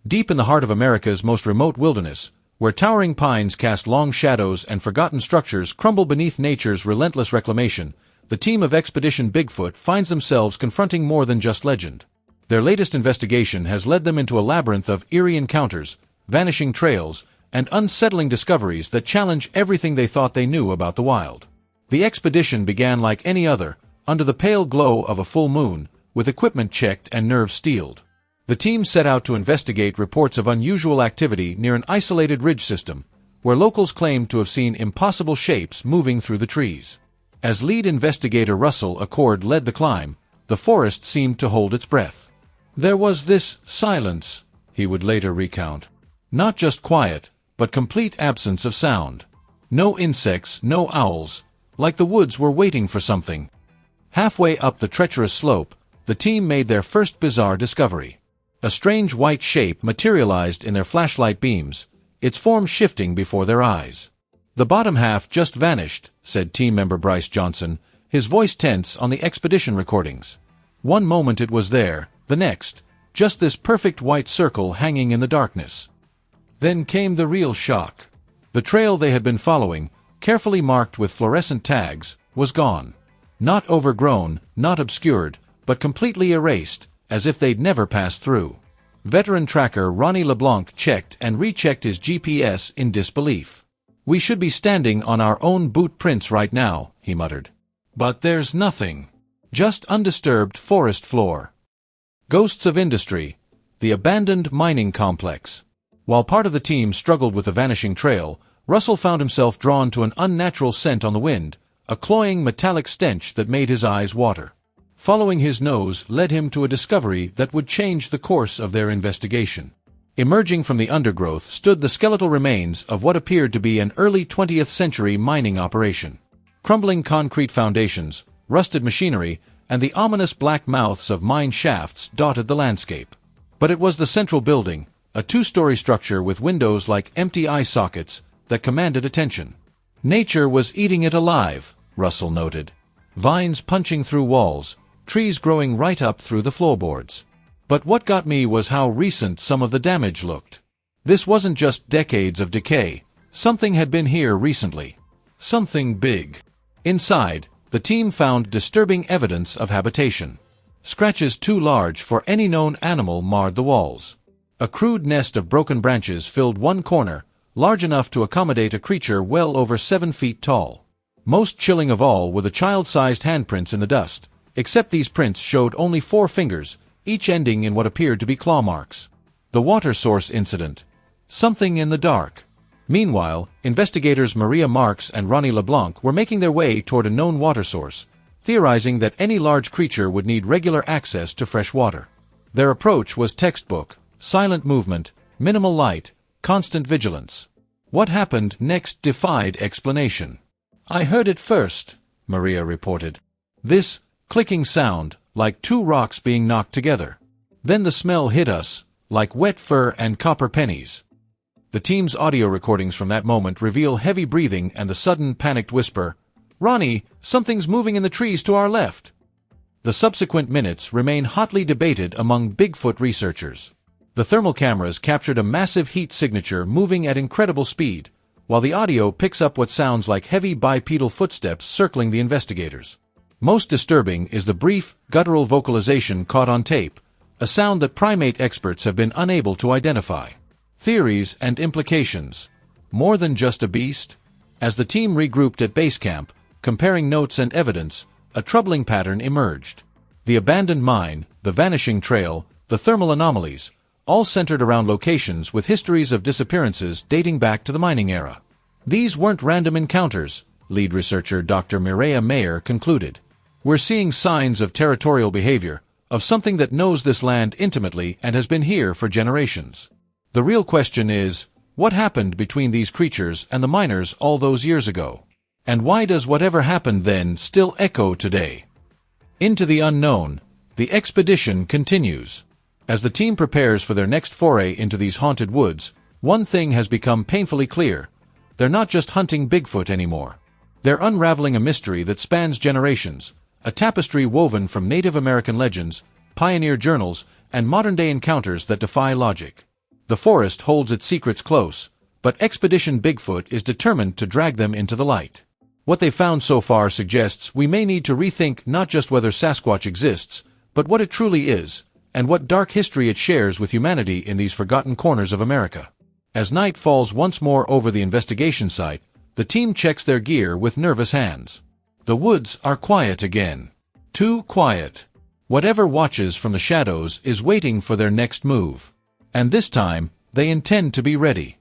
Deep in the heart of America's most remote wilderness, where towering pines cast long shadows and forgotten structures crumble beneath nature's relentless reclamation, the team of Expedition Bigfoot finds themselves confronting more than just legend. Their latest investigation has led them into a labyrinth of eerie encounters, vanishing trails, and unsettling discoveries that challenge everything they thought they knew about the wild. The expedition began like any other, under the pale glow of a full moon, with equipment checked and nerves steeled. The team set out to investigate reports of unusual activity near an isolated ridge system, where locals claimed to have seen impossible shapes moving through the trees. As lead investigator Russell Acord led the climb, the forest seemed to hold its breath. There was this silence, he would later recount. Not just quiet, but complete absence of sound. No insects, no owls, like the woods were waiting for something. Halfway up the treacherous slope, the team made their first bizarre discovery. A strange white shape materialized in their flashlight beams, its form shifting before their eyes. "The bottom half just vanished," said team member Bryce Johnson, his voice tense on the expedition recordings. One moment it was there, the next, just this perfect white circle hanging in the darkness. Then came the real shock. The trail they had been following, carefully marked with fluorescent tags, was gone. Not overgrown, not obscured, but completely erased, as if they'd never passed through. Veteran tracker Ronnie LeBlanc checked and rechecked his GPS in disbelief. "We should be standing on our own boot prints right now," he muttered. "But there's nothing. Just undisturbed forest floor." Ghosts of industry, the abandoned mining complex. While part of the team struggled with the vanishing trail, Russell found himself drawn to an unnatural scent on the wind, a cloying metallic stench that made his eyes water. Following his nose led him to a discovery that would change the course of their investigation. Emerging from the undergrowth stood the skeletal remains of what appeared to be an early 20th century mining operation. Crumbling concrete foundations, rusted machinery, and the ominous black mouths of mine shafts dotted the landscape. But it was the central building, a two-story structure with windows like empty eye sockets, that commanded attention. Nature was eating it alive, Russell noted. Vines punching through walls, trees growing right up through the floorboards. But what got me was how recent some of the damage looked. This wasn't just decades of decay. Something had been here recently. Something big. Inside, the team found disturbing evidence of habitation. Scratches too large for any known animal marred the walls. A crude nest of broken branches filled one corner, large enough to accommodate a creature well over 7 feet tall. Most chilling of all were the child-sized handprints in the dust, except these prints showed only 4 fingers, each ending in what appeared to be claw marks. The water source incident. Something in the dark. Meanwhile, investigators Mireya Marks and Ronnie LeBlanc were making their way toward a known water source, theorizing that any large creature would need regular access to fresh water. Their approach was textbook: silent movement, minimal light, constant vigilance. What happened next defied explanation. "I heard it first," Mireya reported. "This clicking sound, like 2 rocks being knocked together. Then the smell hit us, like wet fur and copper pennies." The team's audio recordings from that moment reveal heavy breathing and the sudden panicked whisper, "Ronnie, something's moving in the trees to our left." The subsequent minutes remain hotly debated among Bigfoot researchers. The thermal cameras captured a massive heat signature moving at incredible speed, while the audio picks up what sounds like heavy bipedal footsteps circling the investigators. Most disturbing is the brief, guttural vocalization caught on tape, a sound that primate experts have been unable to identify. Theories and implications. More than just a beast? As the team regrouped at base camp, comparing notes and evidence, a troubling pattern emerged. The abandoned mine, the vanishing trail, the thermal anomalies, all centered around locations with histories of disappearances dating back to the mining era. These weren't random encounters, lead researcher Dr. Mireya concluded. "We're seeing signs of territorial behavior, of something that knows this land intimately and has been here for generations. The real question is, what happened between these creatures and the miners all those years ago? And why does whatever happened then still echo today?" Into the unknown, the expedition continues. As the team prepares for their next foray into these haunted woods, one thing has become painfully clear. They're not just hunting Bigfoot anymore. They're unraveling a mystery that spans generations, a tapestry woven from Native American legends, pioneer journals, and modern-day encounters that defy logic. The forest holds its secrets close, but Expedition Bigfoot is determined to drag them into the light. What they found so far suggests we may need to rethink not just whether Sasquatch exists, but what it truly is, and what dark history it shares with humanity in these forgotten corners of America. As night falls once more over the investigation site, the team checks their gear with nervous hands. The woods are quiet again. Too quiet. Whatever watches from the shadows is waiting for their next move. And this time, they intend to be ready.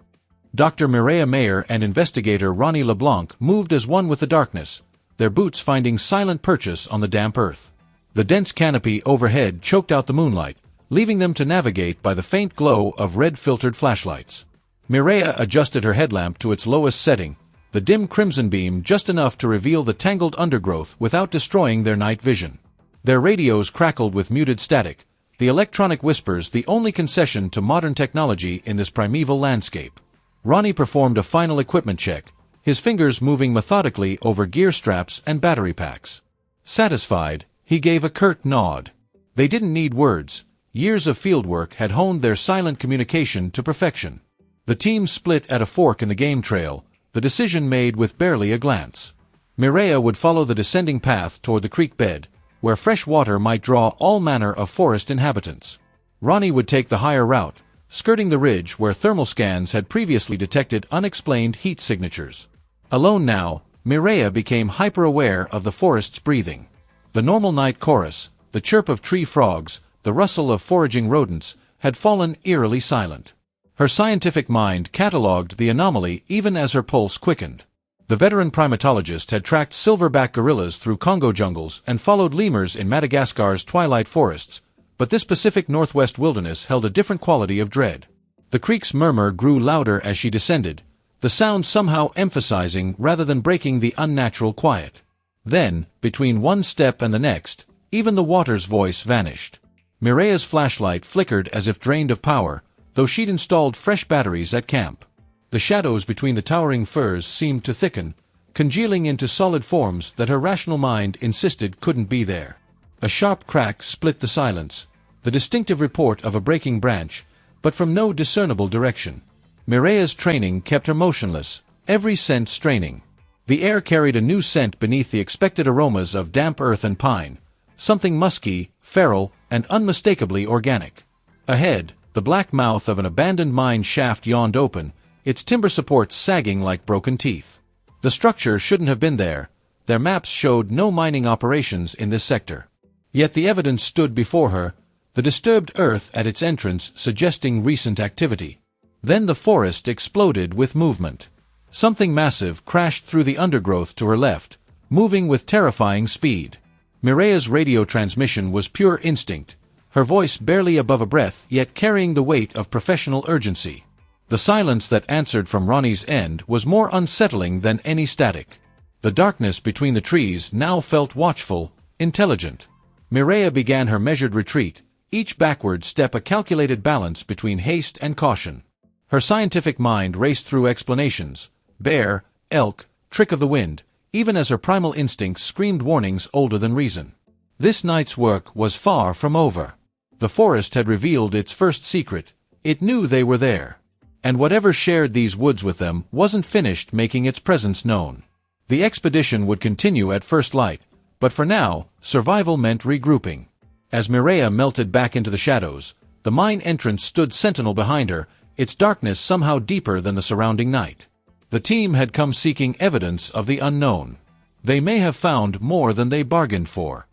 Dr. Mireya Mayer and investigator Ronnie LeBlanc moved as one with the darkness, their boots finding silent purchase on the damp earth. The dense canopy overhead choked out the moonlight, leaving them to navigate by the faint glow of red-filtered flashlights. Mireya adjusted her headlamp to its lowest setting, the dim crimson beam just enough to reveal the tangled undergrowth without destroying their night vision. Their radios crackled with muted static, the electronic whispers the only concession to modern technology in this primeval landscape. Ronnie performed a final equipment check, his fingers moving methodically over gear straps and battery packs. Satisfied, he gave a curt nod. They didn't need words. Years of fieldwork had honed their silent communication to perfection. The team split at a fork in the game trail, the decision made with barely a glance. Mireya would follow the descending path toward the creek bed, where fresh water might draw all manner of forest inhabitants. Ronnie would take the higher route, skirting the ridge where thermal scans had previously detected unexplained heat signatures. Alone now, Mireya became hyper-aware of the forest's breathing. The normal night chorus, the chirp of tree frogs, the rustle of foraging rodents, had fallen eerily silent. Her scientific mind catalogued the anomaly even as her pulse quickened. The veteran primatologist had tracked silverback gorillas through Congo jungles and followed lemurs in Madagascar's twilight forests, but this Pacific Northwest wilderness held a different quality of dread. The creek's murmur grew louder as she descended, the sound somehow emphasizing rather than breaking the unnatural quiet. Then, between one step and the next, even the water's voice vanished. Mireya's flashlight flickered as if drained of power, though she'd installed fresh batteries at camp. The shadows between the towering firs seemed to thicken, congealing into solid forms that her rational mind insisted couldn't be there. A sharp crack split the silence, the distinctive report of a breaking branch, but from no discernible direction. Mireya's training kept her motionless, every sense straining. The air carried a new scent beneath the expected aromas of damp earth and pine, something musky, feral, and unmistakably organic. Ahead, the black mouth of an abandoned mine shaft yawned open, its timber supports sagging like broken teeth. The structure shouldn't have been there. Their maps showed no mining operations in this sector. Yet the evidence stood before her, the disturbed earth at its entrance suggesting recent activity. Then the forest exploded with movement. Something massive crashed through the undergrowth to her left, moving with terrifying speed. Mireya's radio transmission was pure instinct, her voice barely above a breath yet carrying the weight of professional urgency. The silence that answered from Ronnie's end was more unsettling than any static. The darkness between the trees now felt watchful, intelligent. Mireya began her measured retreat, each backward step a calculated balance between haste and caution. Her scientific mind raced through explanations, bear, elk, trick of the wind, even as her primal instincts screamed warnings older than reason. This night's work was far from over. The forest had revealed its first secret. It knew they were there. And whatever shared these woods with them wasn't finished making its presence known. The expedition would continue at first light, but for now, survival meant regrouping. As Mireya melted back into the shadows, the mine entrance stood sentinel behind her, its darkness somehow deeper than the surrounding night. The team had come seeking evidence of the unknown. They may have found more than they bargained for.